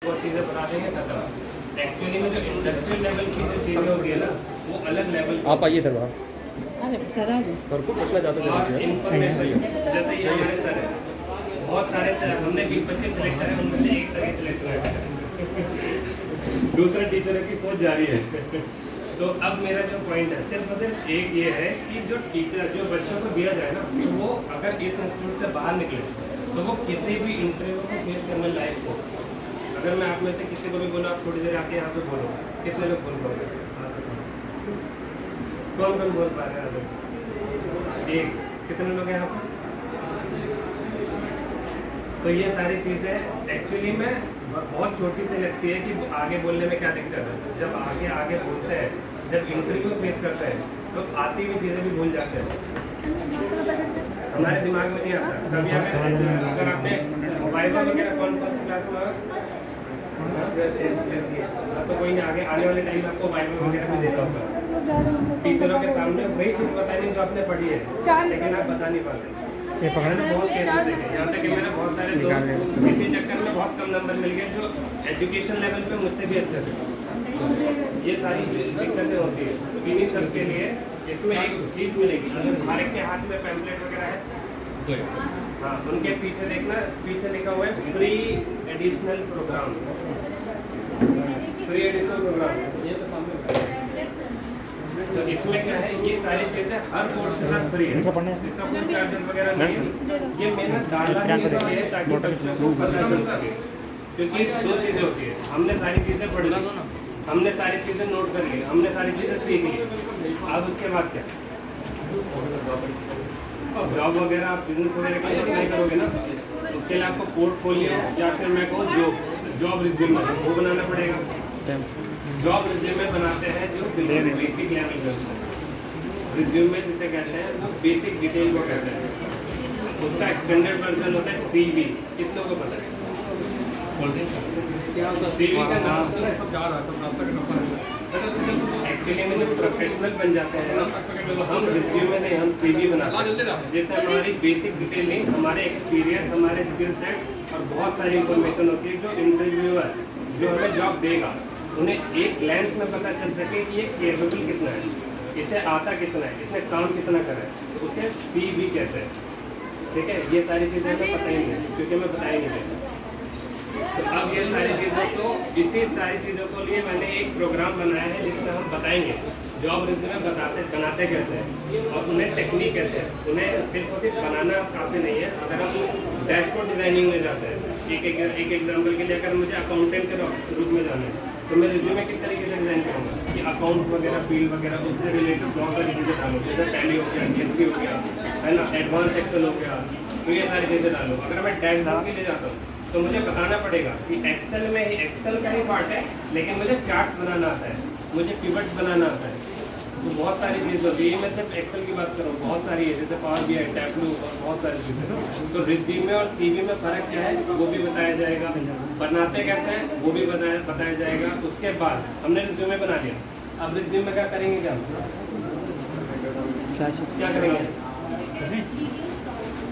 बहुत चीज़ें बता देंगे खत्म। एक्चुअली में जो इंडस्ट्रियल लेवल की जो चीज़ें होती है ना, वो अलग लेवल आप आइए सर वहाँ अरे सर आ जाओ। सर को पटना ज़्यादा और जरूरी है। इन्फॉर्मेशन जैसे ये हमारे सर है, बहुत सारे सर हमने 20-25 सिलेक्ट करे, उनमें से एक सर ही सिलेक्ट हुआ है। दूसरे टीचरों की खोज जारी है। तो अब मेरा जो पॉइंट है सिर्फ और सिर्फ एक ये है कि जो टीचर जो बच्चों को दिया जाए ना, तो वो अगर इस इंस्टीट्यूट से बाहर निकले तो वो किसी भी इंटरव्यू को फेस करने लायक हो। अगर मैं आप में से किसी को भी बोला आप थोड़ी देर आके यहाँ पे बोलो, कितने लोग बोल पाओगे? कौन कौन बोल पा रहे हैं? एक, कितने लोग हैं यहाँ पर? तो ये सारी चीज़ें एक्चुअली में बहुत छोटी सी लगती है कि आगे बोलने में क्या दिक्कत है। जब आगे आगे बोलते हैं, जब इंटरव्यू फेस करते हैं, तो आती हुई चीज़ें भी भूल जाते हैं, हमारे दिमाग में नहीं आता। कभी अगर आपने वाइवा वगैरह कौन सी क्लास में तो कोई नहीं, आगे आने वाले टाइम में आपको वाइवा वगैरह भी देता होगा टीचरों के सामने, वही चीज़ बतानी जो आपने पढ़ी है, लेकिन आप बता नहीं पाते। ये पकड़ने बहुत केसेस देखे, यहाँ तक कि मेरे बहुत सारे दोस्त इसी चक्कर में बहुत कम नंबर मिल गए जो एजुकेशन लेवल पे मुझसे भी अच्छे थे। ये सारी दिक्कतें होती है। तो इन्हीं सब के लिए इसमें एक चीज़ मिलेगी, अगर भारत के हाथ में पैम्पलेट वगैरह है, हाँ, उनके पीछे देखना, पीछे लिखा हुआ है free additional program, free additional program. तो इसमें क्या है, ये सारी चीज़ें हर कोर्स के साथ फ्री है, इसका कोई चार्जेस वगैरह नहीं है। ये मैंने डाला ही इसलिए है ताकि बच्चों को पता चल सके, क्योंकि दो चीज़ें होती है, हमने सारी चीज़ें पढ़ ली, हमने सारी चीज़ें नोट कर ली, हमने सारी चीज़ें सीख ली, अब उसके बाद क्या? जॉब वगैरह आप बिजनेस वगैरह के लिए अप्लाई करोगे ना, उसके लिए आपको पोर्टफोलियो या फिर मैं कहूँ जॉब रिज्यूमे वो बनाना पड़ेगा। जॉब रिज्यूमे बनाते हैं जो बेसिक लेवल पे होता है, रिज्यूमे जिसे कहते हैं वो बेसिक डिटेल को कहते हैं, उसका एक्सटेंडेड वर्जन होता है CV। कितनों को पता है क्या होता है CV का नाम? एक्चुअली में जब प्रोफेशनल बन जाते हैं ना, तो हम रिज्यूमे नहीं, हम CV बनाते हैं, जैसे हमारी बेसिक डिटेल नहीं, हमारे एक्सपीरियंस, हमारे स्किल सेट और बहुत सारी इंफॉर्मेशन होती है जो इंटरव्यूअर जो हमें जॉब देगा उन्हें एक ग्लैंस में पता चल सके कि ये केपेबल कितना है, इसे आता कितना है, इसने काम कितना करा है, तो उसे CV कहते हैं। ठीक है, ये सारी चीज़ें हमें पता ही नहीं है क्योंकि मैं बता ही नहीं देता। तो अब ये सारी चीज़ों को, इसी सारी चीज़ों को लिए मैंने एक प्रोग्राम बनाया है जिसमें हम बताएंगे जॉब रिज्यूमे बनाते कैसे हैं और उन्हें टेक्निक कैसे है। उन्हें सिर्फ और सिर्फ बनाना काफ़ी नहीं है। अगर हम डैशबोर्ड डिज़ाइनिंग में जाते हैं, एक एग्जाम्पल के लिए अगर मुझे अकाउंटेंट के रूप में जाना है तो मैं रिज्यूमे किस तरीके से डिज़ाइन करूँगा कि अकाउंट वगैरह फील्ड वगैरह उससे रिलेटेड बहुत सारी चीज़ें डालो, जैसे टैली हो गया, GST हो गया, है ना, एडवांस एक्सेल हो गया, तो ये सारी चीज़ें डालो। अगर मैं डैशबोर्ड के लिए जाता हूँ तो मुझे बताना पड़ेगा कि एक्सेल में ही, एक्सेल का ही पार्ट है, लेकिन मुझे चार्ट बनाना आता है, मुझे पिवट बनाना आता है, तो बहुत सारी चीज़ें होती है। मैं सिर्फ एक्सेल की बात करूँ, बहुत सारी है, जैसे पावर BI, टैब्लू और बहुत सारी चीज़ें। तो रिज्यूमे और CV में फ़र्क क्या है वो भी बताया जाएगा, बनाते कैसे हैं वो भी बताया जाएगा। उसके बाद हमने रिज्यूमे बना लिया, अब रिज्यूमे क्या करेंगे, क्या करेंगे?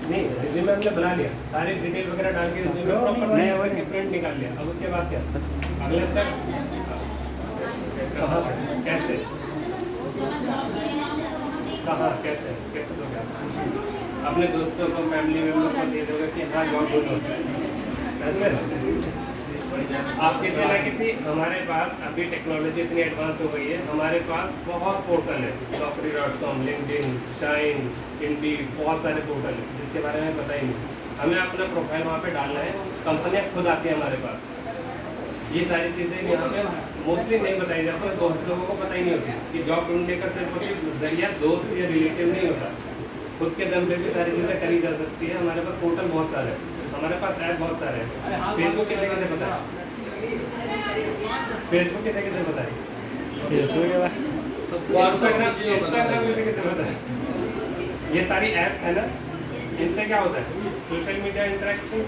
नहीं, रिज्यूमे हमने बना लिया, सारी डिटेल वगैरह डाल के रिज्यूमे प्रॉपर नया हुआ कि प्रिंट निकाल लिया। अब उसके बाद क्या, अगला स्टेप कहाँ, कैसे, कहाँ, कैसे तो क्या अपने दोस्तों को, फैमिली मेम्बर को दे दोगे कि हाँ जॉब बोलो ऐसे। आप किसी ना किसी, हमारे पास अभी टेक्नोलॉजी इतनी एडवांस हो गई है, हमारे पास बहुत पोर्टल है, Naukri.com, LinkedIn, Shine, Indeed, बहुत सारे पोर्टल हैं जिसके बारे में पता ही नहीं। हमें अपना प्रोफाइल वहाँ पे डालना है, कंपनियाँ खुद आती है हमारे पास। ये सारी चीज़ें यहाँ पे मोस्टली नहीं बताई जाती, बहुत लोगों को पता ही नहीं होती कि जॉब ढूंढने का सिर्फ जरिया दोस्त या रिलेटिव नहीं होता, खुद के दम पे भी सारी चीज़ें करी जा सकती है। हमारे पास पोर्टल बहुत सारे हैं, हमारे पास ऐप बहुत सारे हैं। फेसबुक किसे किसे पता है? फेसबुक किसे किसे पता है? इंस्टाग्राम किसे किसे पता है? ये सारी ऐप्स है ना, इनसे क्या होता है, सोशल मीडिया इंटरेक्शन।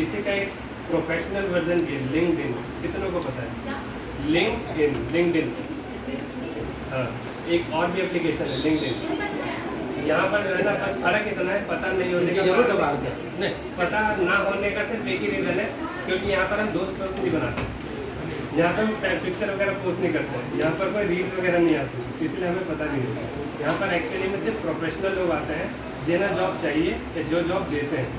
इसी का एक प्रोफेशनल वर्जन की लिंक्डइन, कितनों को पता है? लिंक्डइन, हाँ, एक और भी एप्लीकेशन है लिंक्डइन। यहाँ पर जो है ना, बस फर्क इतना है, पता नहीं होने का, पता ना होने का सिर्फ एक ही रीज़न है क्योंकि यहाँ पर हम दोस्त दोस्त नहीं बनाते, यहाँ पर हम पिक्चर वगैरह पोस्ट नहीं करते, यहाँ पर कोई रील्स वगैरह नहीं आती, इसलिए हमें पता नहीं होता। यहाँ पर एक्चुअली में सिर्फ प्रोफेशनल लोग आते हैं जिन्हें जॉब चाहिए या जो जॉब देते हैं,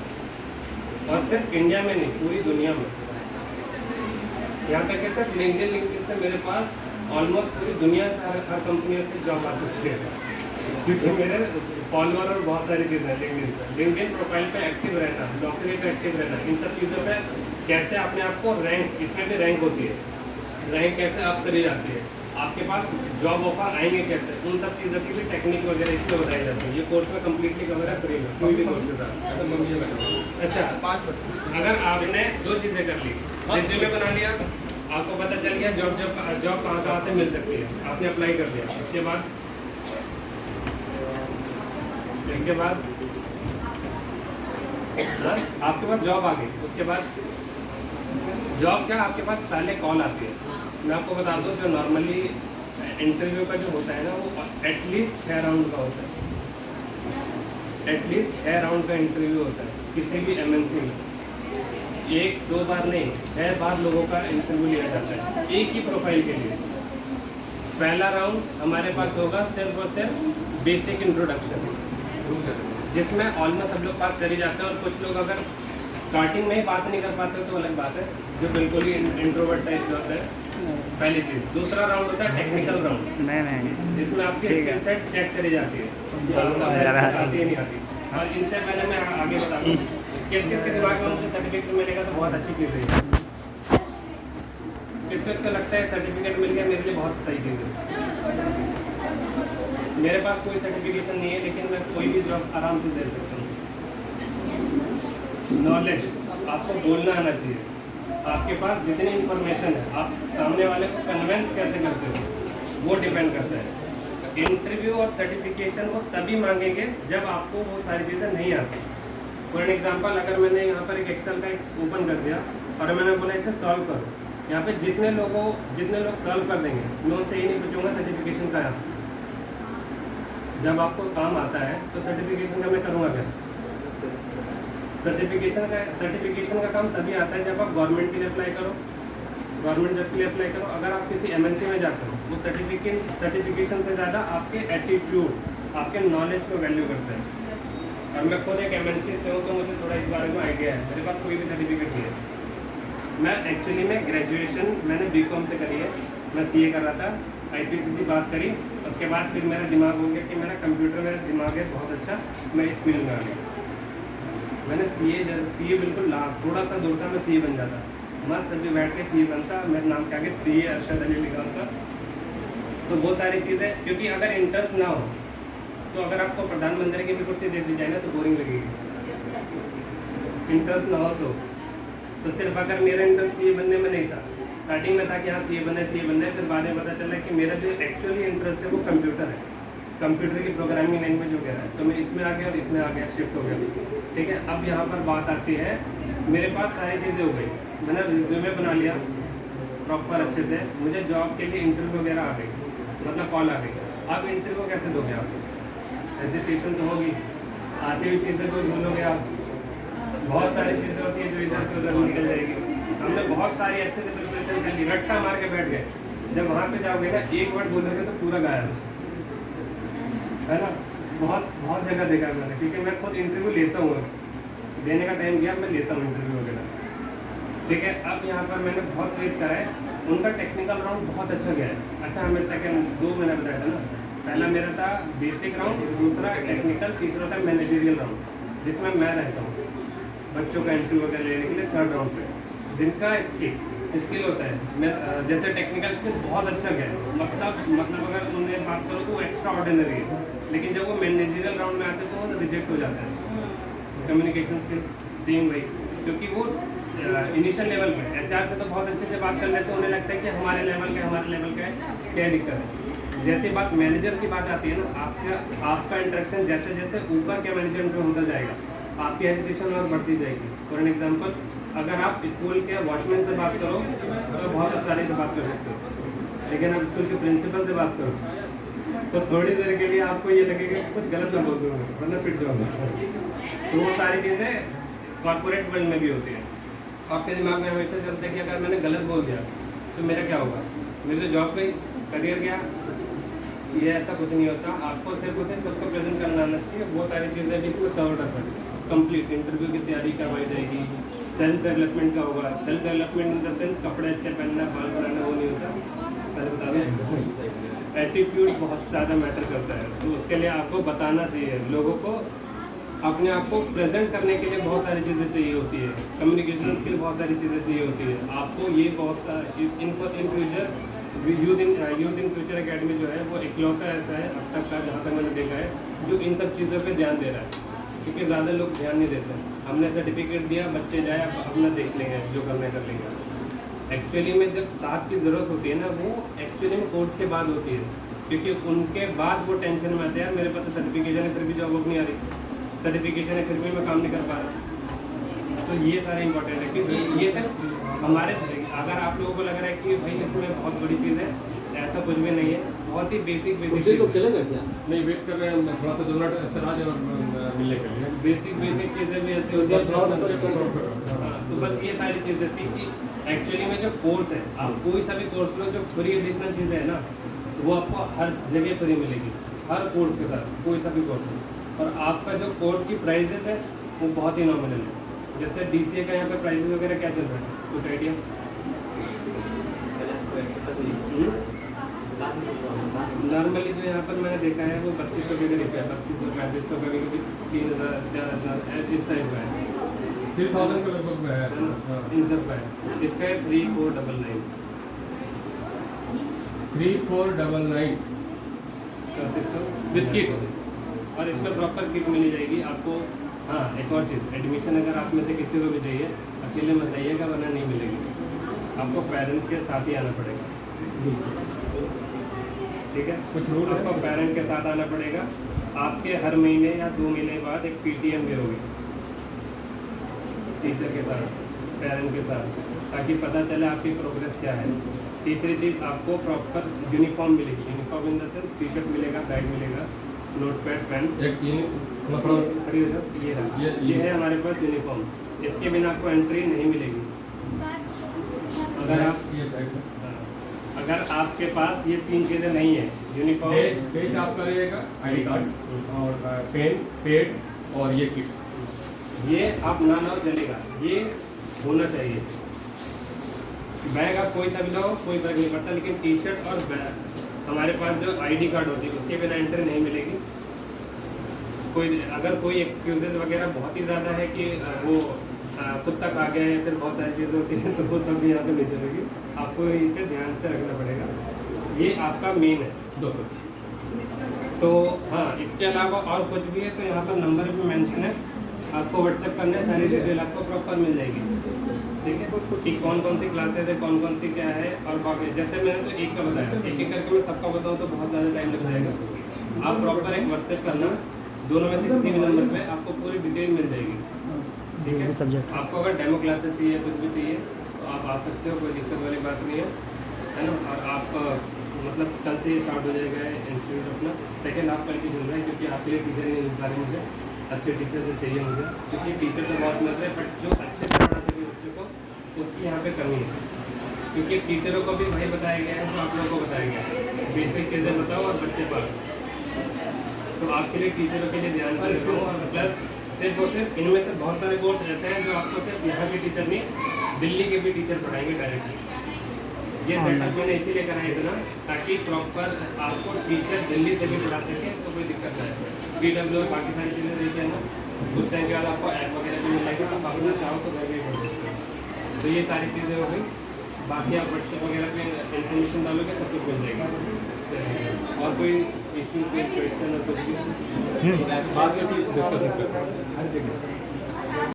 और सिर्फ इंडिया में नहीं पूरी दुनिया में। यहाँ तक कि सिर्फ लिंक्डइन से मेरे पास ऑलमोस्ट पूरी दुनिया से हर कंपनियों से जॉब आ चुकी है, क्योंकि मेरे फॉलोअर और बहुत सारी चीज़ें हैं लिंक्डइन पर। लिंक्डइन प्रोफाइल पे एक्टिव रहना, डॉक्यूमेंट पे एक्टिव रहना, इन सब चीज़ों पे कैसे अपने आप को रैंक, इसमें भी रैंक होती है, रैंक कैसे अप करी जाती है, आपके पास जॉब ऑफर आएंगे कैसे, उन सब चीज़ों की भी टेक्निक वगैरह इसमें बताई जाती है। ये कोर्स में कम्प्लीटली कवर है, फ्री में, कोई भी कोर्स होता। अच्छा, अगर आपने दो चीज़ें कर ली, रिज्यूमे बना लिया, आपको पता चल गया जॉब कहाँ से मिल सकती है, आपने अप्लाई कर दिया, इसके बाद हाँ, आपके पास जॉब आ गई, उसके बाद जॉब क्या आपके पास पहले कॉल आती है। मैं आपको बता दूं, जो नॉर्मली इंटरव्यू का जो होता है ना, वो एटलीस्ट 6 राउंड का होता है, एटलीस्ट 6 राउंड का इंटरव्यू होता है किसी भी एमएनसी में। 1-2 बार नहीं, 6 बार लोगों का इंटरव्यू लिया जाता है एक ही प्रोफाइल के लिए। पहला राउंड हमारे पास होगा सिर्फ और सिर्फ बेसिक इंट्रोडक्शन, जिसमें ऑलमोस्ट सब लोग पास कर ही जाते हैं, और कुछ लोग अगर स्टार्टिंग में ही बात नहीं कर पाते तो अलग बात है, जो बिल्कुल ही इंट्रोवर्ट टाइप का होता है। पहली चीज़। दूसरा राउंड होता है टेक्निकल राउंड, जिसमें आपकी स्किल सेट चेक करी जाती है, आती है नहीं आती। और इनसे पहले मैं आगे बता दूँ किस के दिमाग में मुझे सर्टिफिकेट मिलेगा, तो बहुत अच्छी चीज़ है। किसको लगता है सर्टिफिकेट मिल गया मेरे लिए बहुत सही चीज़ है। मेरे पास कोई सर्टिफिकेशन नहीं है, लेकिन मैं कोई भी जॉब आराम से दे सकता हूँ। नॉलेज, आपको बोलना आना चाहिए, आपके पास जितनी इन्फॉर्मेशन है आप सामने वाले को कन्विंस कैसे करते हो, वो डिपेंड करता है। इंटरव्यू और सर्टिफिकेशन वो तभी मांगेंगे जब आपको वो सारी चीज़ें नहीं आती। फॉर एग्जांपल, अगर मैंने यहाँ पर एक एक्सेल का ओपन कर दिया और मैंने बोला इसे सॉल्व करो, यहाँ पे जितने लोग सॉल्व कर देंगे, मैं उनसे ये नहीं पूछूंगा सर्टिफिकेशन का है। जब आपको काम आता है तो सर्टिफिकेशन का मैं करूँगा क्या? सर्टिफिकेशन का काम तभी आता है जब आप गवर्नमेंट के लिए अप्लाई करो, गवर्नमेंट जॉब के लिए अप्लाई करो। अगर आप किसी एमएनसी में जाते हो, वो सर्टिफिकेशन से ज़्यादा आपके एटीट्यूड, आपके नॉलेज को वैल्यू करते हैं। और मैं खुद एक एमएनसी से हूँ, तो मुझे थोड़ा इस बारे में आइडिया है। मेरे पास कोई भी सर्टिफिकेट नहीं है। मैं एक्चुअली में ग्रेजुएशन मैंने बीकॉम से करी है। मैं सीए कर रहा था, आईपीसीसी पास करी। उसके बाद फिर मेरा दिमाग हो गया कि मेरा कंप्यूटर में दिमाग है बहुत अच्छा, मैं इस फील्ड में आ गया। मैंने सीए बिल्कुल थोड़ा सा दूर था, मैं सीए बन जाता, मस्त अभी बैठ के सीए बनता, मेरे नाम के आगे सीए अरशद अली लिखा होता। तो वो सारी चीज़ें, क्योंकि अगर इंटरेस्ट ना हो तो अगर आपको प्रधानमंत्री की भी कुर्सी दे दी जाए ना तो बोरिंग लगेगी। इंटरेस्ट ना हो तो सिर्फ अगर मेरा इंटरेस्ट सीए बनने में नहीं था, स्टार्टिंग में था कि हाँ सीए बनना है, फिर बाद में पता चला कि मेरा जो एक्चुअली इंटरेस्ट है वो कंप्यूटर है, कंप्यूटर की प्रोग्रामिंग लैंग्वेज वगैरह है। तो मैं इसमें आ गया और इसमें आ गया, शिफ्ट हो गया। ठीक है, अब यहाँ पर बात आती है, मेरे पास सारी चीज़ें हो गई, मैंने रिज्यूमे बना लिया प्रॉपर अच्छे से, मुझे जॉब के लिए इंटरव्यू वगैरह आ गई, मतलब कॉल आ गई। अब इंटरव्यू कैसे दोगे आप? हेजिटेशन तो होगी, आती हुई चीज़ें को भूलोगे आप, बहुत सारी चीज़ें होती है जो इधर से उधर निकल जाएगी। हमने बहुत सारी अच्छे से प्रिपरेशन कर ली, रट्टा मार के बैठ गए, जब वहाँ पे जाओगे ना एक वर्ड बोलोगे तो पूरा गायब है ना। बहुत जगह देखा है मैंने, क्योंकि मैं खुद इंटरव्यू लेता हूँ, देने का टाइम गया मैं लेता हूँ इंटरव्यू वगैरह। ठीक है, अब यहाँ पर मैंने बहुत फेस करा है, उनका टेक्निकल राउंड बहुत अच्छा गया है। अच्छा, हमें सेकंड 2 मैंने बताया था ना, पहला मेरा था बेसिक राउंड, दूसरा टेक्निकल, तीसरा था मैनेजरियल राउंड, जिसमें मैं रहता हूँ बच्चों का इंटरव्यू वगैरह लेने के लिए। थर्ड राउंड पे जिनका स्किल होता है, मैं जैसे टेक्निकल स्किल बहुत अच्छा गया है, मतलब अगर उन्हें बात करो तो वो एक्स्ट्रा ऑर्डिनरी है, लेकिन जब वो मैनेजरियल राउंड में आते हैं तो वो रिजेक्ट हो जाता है। कम्युनिकेशन स्किल सेम वही, क्योंकि वो इनिशियल लेवल पे एचआर से तो बहुत अच्छे से बात कर लेते हैं, उन्हें लगता है कि हमारे लेवल का है, क्या दिक्कत है। जैसे बात मैनेजर की बात आती है ना, आपका इंटरेक्शन जैसे जैसे ऊपर के मैनेजमेंट में होता जाएगा, आपकी एजुकेशन और बढ़ती जाएगी। फॉर एन एग्जाम्पल, अगर आप स्कूल के वॉचमैन से बात करो तो बहुत सारे से बात कर सकते हो, लेकिन आप स्कूल के प्रिंसिपल से बात करो तो थोड़ी देर के लिए आपको ये लगेगा कि कुछ गलत ना बोल दूँगा, वरना पिट जाऊँगा। तो वो सारी चीज़ें कॉर्पोरेट वर्ल्ड में भी होती है। आपके दिमाग में हमेशा चलता है कि अगर मैंने गलत बोल दिया तो मेरा क्या होगा, मेरी तो जॉब गई, करियर गया। ये ऐसा कुछ नहीं होता, आपको सिर्फ उसे खुद को प्रेजेंट करना आना चाहिए। वो सारी चीज़ें भी इसमें कवर्ड अप है। कंप्लीट इंटरव्यू की तैयारी करवाई जाएगी, सेल्फ डेवलपमेंट का होगा। Self development in the sense कपड़े अच्छे पहनना, बाल बनाना, वो नहीं होता। पहले बता दें, एटीट्यूड बहुत ज़्यादा मैटर करता है, तो उसके लिए आपको बताना चाहिए लोगों को। अपने आप को प्रेजेंट करने के लिए बहुत सारी चीज़ें चाहिए होती है, कम्युनिकेशन स्किल बहुत सारी चीज़ें चाहिए होती है आपको। ये बहुत in future youth in future academy जो है वो इकलौता ऐसा है अब तक का, जहाँ तक मैंने देखा है, जो इन सब चीज़ों पे ध्यान दे रहा है, क्योंकि ज़्यादा लोग ध्यान नहीं देते। हमने सर्टिफिकेट दिया, बच्चे जाए अपना देख लेंगे, जो करना कर लेंगे। एक्चुअली में जब साथ की ज़रूरत होती है ना, वो एक्चुअली में कोर्स के बाद होती है, क्योंकि उनके बाद वो टेंशन में आते हैं, मेरे पास सर्टिफिकेशन है फिर भी जॉब नहीं आ रही, सर्टिफिकेशन है फिर भी मैं काम नहीं कर पा रहा। तो ये सारे इंपॉर्टेंट है, क्योंकि ये सिर्फ हमारे, अगर आप लोगों को लग रहा है कि भाई इसमें बहुत बड़ी चीज़ है, ऐसा कुछ भी नहीं है। बहुत ही बेसिक तो चलेगा क्या? नहीं, वेट कर रहे हैं थोड़ा सा 2 मिनट सराज और मिलने के लिए। बेसिक चीज़ें भी ऐसी होती है। हाँ, तो बस ये सारी चीज़ें थी कि एक्चुअली में जो कोर्स है, आप कोई सा भी कोर्स लो, जो फ्री एडिशनल चीज़ें है ना, वो आपको हर जगह फ्री मिलेगी, हर कोर्स के साथ, कोई सा भी कोर्स। और आपका जो कोर्स की प्राइजेज है वो बहुत ही नॉमिनल है। जैसे DCA का यहाँ पे प्राइजेज वगैरह क्या चल रहा है, कुछ आइडिया? नॉर्मली जो यहाँ पर मैंने देखा है वो 3200 के करीब है, 3200 3500 कभी कभी 3000 4000 इस टाइप का है, 3000 के लगभग है इन सब का है। इसका है 3499 विद किट, और इसमें प्रॉपर किट मिली जाएगी आपको। हाँ, एक और चीज़, एडमिशन अगर आप में से किसी को भी चाहिए, अकेले मत आइएगा वरना नहीं मिलेगी, आपको पेरेंट्स के साथ ही आना पड़ेगा। ठीक है, कुछ रूल आपको पेरेंट के साथ आना पड़ेगा। आपके हर महीने या 2 महीने बाद एक PTM भी होगी टीचर के साथ, पेरेंट के साथ, ताकि पता चले आपकी प्रोग्रेस क्या है। तीसरी चीज़, आपको प्रॉपर यूनिफॉर्म मिलेगी। Uniform in the sense T-shirt मिलेगा, बैग मिलेगा, नोट पैड, पेन। ये है हमारे पास यूनिफॉर्म, इसके बिना आपको एंट्री नहीं मिलेगी। अगर आपके पास ये 3 चीज़ें नहीं है, यूनिफॉर्म, पेज आपका रहेगा, ID कार्ड और पेन, पेड और ये किट, ये आप ना लाओ चलेगा, ये होना चाहिए। बैग आप कोई सा भी लाओ, कोई बैग नहीं पड़ता, लेकिन टी-शर्ट और बैग, हमारे पास जो ID कार्ड होती है उसके बिना एंट्री नहीं मिलेगी। अगर कोई एक्सक्यूजेज वगैरह बहुत ही ज़्यादा है कि वो खुद तक आ गया है, फिर बहुत सारी चीज़ें होती हैं, तो वो सब भी यहाँ पे नहीं चलेगी। आपको इसे ध्यान से रखना पड़ेगा। ये आपका मेन है 2। तो हाँ, इसके अलावा और कुछ भी है तो यहाँ पर नंबर भी मेंशन है, आपको व्हाट्सएप करना है, सारी डिटेल आपको प्रॉपर मिल जाएगी। ठीक है, कि कौन कौन सी क्लासेज है, कौन कौन सी क्या है, और बाकी जैसे मैंने तो एक का बताया, एक करके मैं सबका बताऊँ तो बहुत ज़्यादा टाइम लग जाएगा। आप प्रॉपर एक व्हाट्सएप करना, दोनों में से किसी भी नंबर पे आपको पूरी डिटेल मिल जाएगी। ठीक है, सब्जेक्ट आपको अगर डेमो क्लासेस चाहिए, कुछ भी चाहिए तो आप आ सकते हो, कोई दिक्कत वाली बात नहीं है ना। और आप मतलब कल से ही स्टार्ट हो जाएगा इंस्टीट्यूट अपना। सेकेंड हाफ कल की चल रहा है, क्योंकि आपके लिए टीचर ही नहीं रहे, मुझे अच्छे टीचर से चाहिए मुझे, क्योंकि टीचर तो बहुत मिल रहे हैं, बट जो अच्छे से पढ़ा सके बच्चों को, उसकी यहाँ पे कमी है। क्योंकि टीचरों को भी वही बताया गया है जो आप लोगों को बताया गया है, बेसिक चीज़ें बताओ और बच्चे पास। तो आपके लिए टीचरों के लिए ध्यान रखो। और प्लस सिर्फ और सिर्फ इनमें से बहुत सारे कोर्स ऐसे हैं जो आपको सिर्फ यहाँ के टीचर नहीं, दिल्ली के भी टीचर पढ़ाएंगे डायरेक्टली। ये सेटअप मैंने इसीलिए कराया इतना, ताकि प्रॉपर आपको टीचर दिल्ली से भी पढ़ा सके, तो कोई दिक्कत नहीं है। PW और बाकी सारी चीज़ें देखिए ना, उस टाइम के बाद आपको ऐप वगैरह भी मिलेगा, आप अपना चाहो तो घर भी पढ़ सकते हो। तो ये सारी चीज़ें हो गई, बाकी आप व्हाट्सएप वगैरह पे इन्फॉर्मेशन डालोगे, सब कुछ मिल जाएगा। और कोई इशू, कोई क्वेश्चन और कुछ भी बाद में डिस्कस कर सकते हैं हर जगह।